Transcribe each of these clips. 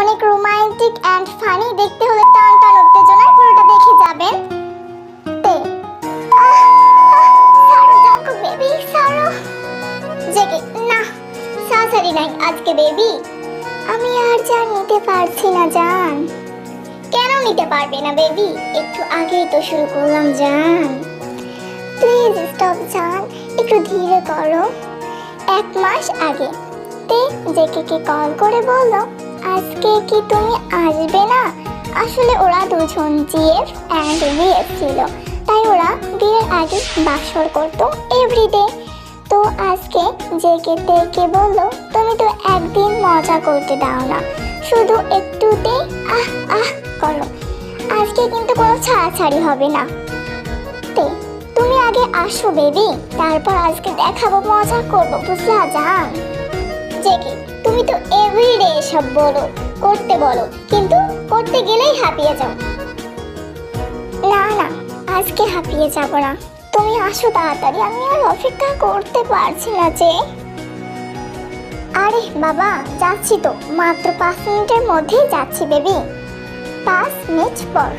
অনেক romantic and funny দেখতে হলে টান টান উত্তেজনায় পুরোটা দেখে যাবেন। তে সারো দেখো বেবি সারো জেগে না সারি নাই আজকে বেবি আমি আর যা নিতে পারছি না জান। কেন নিতে পারবে না বেবি? একটু আগেই তো শুরু করলাম জান। প্লিজ স্টপ জান, একটু ধীরে করো। 1 মাস আগে তে জেকে কল করে বললো আজকে কি তুমি আসবে না? আসলে ওরা দুজন জিএফ অ্যান্ড বিএফ ছিল, তাই ওরা বিয়ের আগে বাসর করতো এভরিডে। তো আজকে জেকে তেকে বললো তুমি তো একদিন মজা করতে দাও না, শুধু একটুতে আহ আহ করো। আজকে কিন্তু কোনো ছাড়াছাড়ি হবে না। তে তুমি আগে আসো বেবি, তারপর আজকে দেখাবো, মজা করবো, বুঝলা জান? জেকে তুমি তো এভরিডে এসব বলো, করতে বলো, কিন্তু করতে গেলেই হাঁপিয়ে যাও। না না আজকে হাঁপিয়ে যাব না, তুমি আসো তাড়াতাড়ি, আমি আর অপেক্ষা করতে পারছি না যে। আরে বাবা যাচ্ছি তো, মাত্র 5 মিনিটের মধ্যেই যাচ্ছি বেবি। 5 মিনিট পর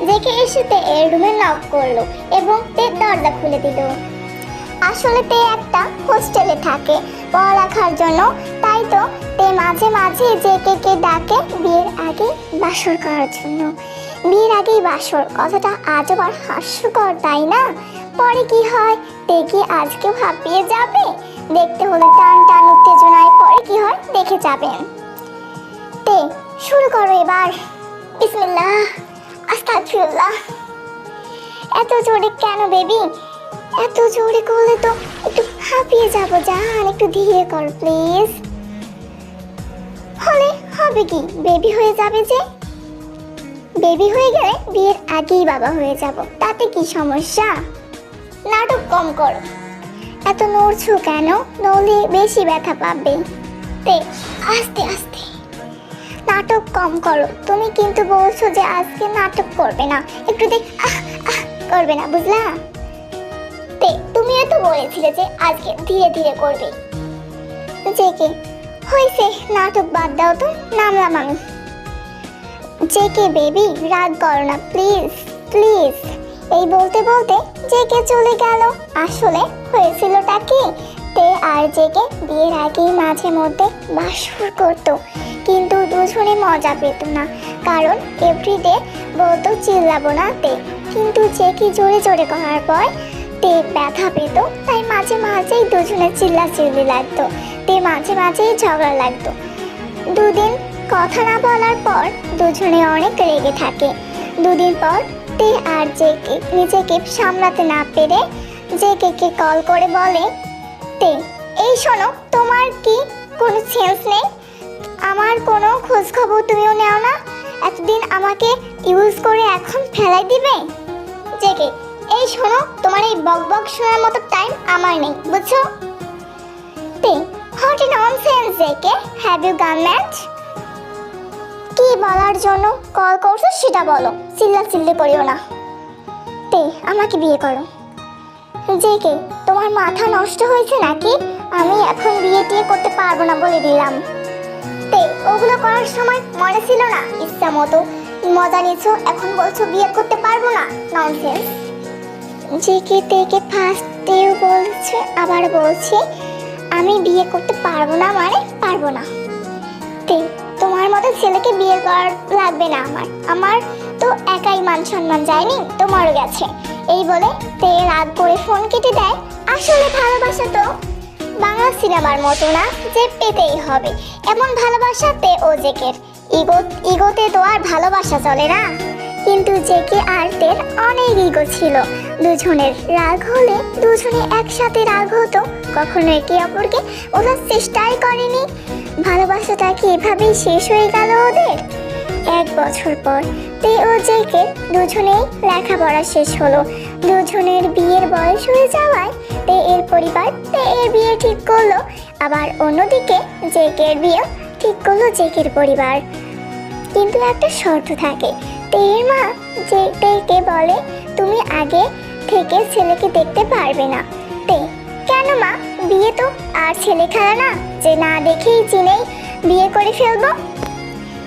জেকে এসে তে এর রুমে নক করলো এবং তে দরজা খুলে দিল। আসলে তে একটা হোস্টেলে থাকে পড়ালেখার জন্য, তাই তো তে মাঝে মাঝে জেকে ডাকে বিয়ের আগে বাসর করার জন্য। বিয়ের আগেই বাসর, কথাটা আজব আর হাস্যকর তাই না? পরে কি হয়, তে কি আজকেও হাঁপিয়ে যাবে? দেখতে হলে টান টান উত্তেজনায় পরে কি হয় দেখে যাবেন। তে শুরু করো এবার। বিসমিল্লাহ আস্তাগফিরুল্লাহ। এত জোরে কেন বেবি? এত জোরে করলে তো একটু হাঁপিয়ে যাবো জান, একটু ধীরে কর প্লিজ। হলে হবে কি, বেবি হয়ে যাবে যে। বেবি হয়ে গেলে বিয়ের আগেই বাবা হয়ে যাব, তাতে কি সমস্যা? নাটক কম করো, এত নড়ছো কেন? নড়লে বেশি ব্যথা পাবে। তে আস্তে আস্তে নাটক কম করো। তুমি কিন্তু বলছো যে আজকে নাটক করবে না, একটু দেখ করবে না, বুঝলা? তে তুমিও তো বলেছিলে যে আজকে ধীরে ধীরে করবে। জেকে হয়েছে, নাটক বাদ দাও তো, নামলাম আমি। জেকে বেবি রাগ করো না প্লিজ প্লিজ। এই বলতে বলতে জেকে চলে গেল। আসলে হয়েছিলটা কি, তে আর জেকে বিয়ের আগেই মাঝে মধ্যে বাসর করতো, কিন্তু দুজনে মজা পেত না, কারণ এভরিডে বলতো চিল্লাবো না তে, কিন্তু জেকে জোরে জোরে করার পর তে ব্যথা পেত, তাই মাঝে মাঝেই দুজনে চিল্লাচিল্লি লাগতো, তে মাঝে মাঝেই ঝগড়া লাগতো। 2 দিন কথা না বলার পর দুজনে অনেক রেগে থাকে। 2 দিন পর তে আর জেকে নিজেকে সামলাতে না পেরে জেকে কল করে বলে তে এই শোনো, তোমার কি কোনো সেন্স নেই? আমার কোনো খোঁজ খবর তুমিও নেও না, এতদিন আমাকে ইউজ করে এখন ফেলাই দিবে। জেকে এই শোনো, তোমার এই বক বক শোনার মতো টাইম আমার নেই, বুঝছো? তে হোয়াট ননসেন্স জেকে, হ্যাভ ইউ গন ম্যাড? কি বলার জন্য কল করছো সেটা বলো, চিল্লাচিল্লি করিও না। তে আমাকে বিয়ে করো। জেকে তোমার মাথা নষ্ট হয়েছে নাকি? আমি এখন বিয়ে টিয়ে করতে পারবো না বলে দিলাম। তে ওগুলো করার সময় মনে ছিল না? ইচ্ছা মতো মজা নিয়েছো, এখন বলছো বিয়ে করতে পারবো না? ননসেন্স। জেকে তেকে ফার্স্টেও বলছে, আবার বলছি আমি বিয়ে করতে পারবো না মানে পারবো না। তে তোমার মতো ছেলেকে বিয়ে করার লাগবে না আমার, আমার তো একাই মান সম্মান যায়নি, তোমারও গেছে। এই বলে তে রাগ করে ফোন কেটে দেয়। আসলে ভালোবাসা তো বাংলা সিনেমার মতো না যে পেতেই হবে, এমন ভালোবাসা তে ও জেকের ইগোতে তো আর ভালোবাসা চলে না। কিন্তু জেকে আর তের অনেক ইগো ছিল, দুজনের রাগ হলে দুজনে একসাথে রাগ হতো, কখনো একে অপরকে ওঠার চেষ্টাই করেনি। ভালোবাসাটা কি এভাবেই শেষ হয়ে গেল ওদের? 1 বছর পর তে ও জেকে দুজনেই লেখাপড়া শেষ হলো, দুজনের বিয়ের বয়স হয়ে যাওয়ায় তে এর পরিবার তে এর বিয়ে ঠিক করলো, আবার অন্যদিকে জেকের বিয়ে ঠিক করলো জেকের পরিবার। কিন্তু একটা শর্ত থাকে, তের মা যে তেকে বলে তুমি আগে থেকে ছেলেকে দেখতে পারবে না। তে কেন মা, বিয়ে তো আর ছেলে খেলা না যে না দেখেই চিনেই বিয়ে করে ফেলবো।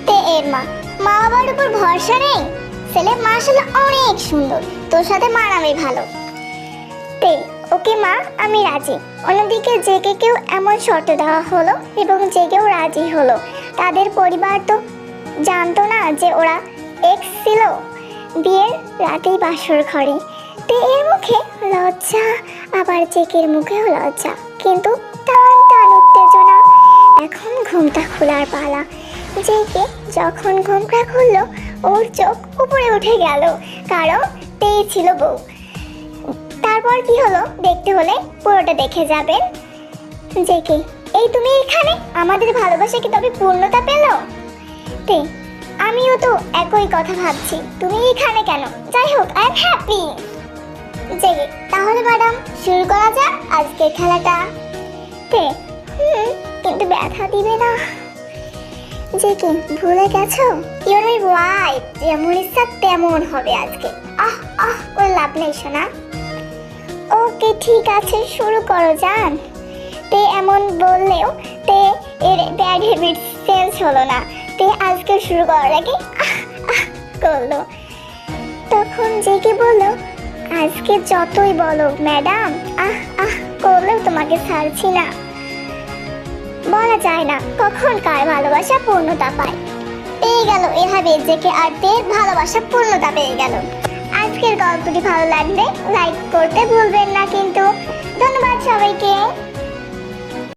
তে এর মা, মা বাবার উপর ভরসা নেই? ছেলে মাশাআল্লাহ অনেক সুন্দর, তোর সাথে মানাবে ভালো। তে ওকে মা, আমি রাজি। অন্যদিকে জেকেও এমন শর্ত দেওয়া হলো এবং জেকেও রাজি হলো। তাদের পরিবার তো জানতো না যে ওরা এক্স ছিল। বিয়ের রাতেই বাসর ঘরে। তে এর মুখে লজ্জা, আবার জেকের মুখেও লজ্জা, কিন্তু টান টান উত্তেজনা। এখন ঘুমটা খোলার পালা। জেকে যখন ঘুমটা খুললো, ওর চোখ উপরে উঠে গেল, কারণ তেই ছিল বউ। তারপর কি হলো দেখতে হলে পুরোটা দেখে যাবেন। জেকে, এই তুমি এখানে? আমাদের ভালোবাসা কি তবে পূর্ণতা পেল? তে, আমিও তো একই কথা ভাবছি, তুমি এখানে কেন? যাই হোক, আই এম হ্যাপি। জেকে, তাহলে ম্যাডাম শুরু করা যাক আজকের খেলাটা। তে, কিন্তু ব্যথা দিবে না? জেকে, ভুলে গেছো? ইউর মাই ওয়াইফ, যেমন ইচ্ছা তেমন হবে আজকে। আহ আহ করে লাভ নেই শোনা। ওকে ঠিক আছে, শুরু করো জান। তে এমন বললেও তে এর ব্যাড হ্যাবিট চেঞ্জ হলো না। তে আজকে শুরু করার আগে আহ আহ করলো। তখন জেকে বলল, আজকে যতই বলো ম্যাডাম আহ আহ করলেও তোমাকে ছাড়ছি না। বলা যায় না কখন কার ভালোবাসা পূর্ণতা পায়। পেয়ে গেল এভাবে জেকে আর তের ভালোবাসা পূর্ণতা পেয়ে গেল। আজকের গল্পটি ভালো লাগলে লাইক করতে ভুলবেন না কিন্তু। ধন্যবাদ সবাইকে।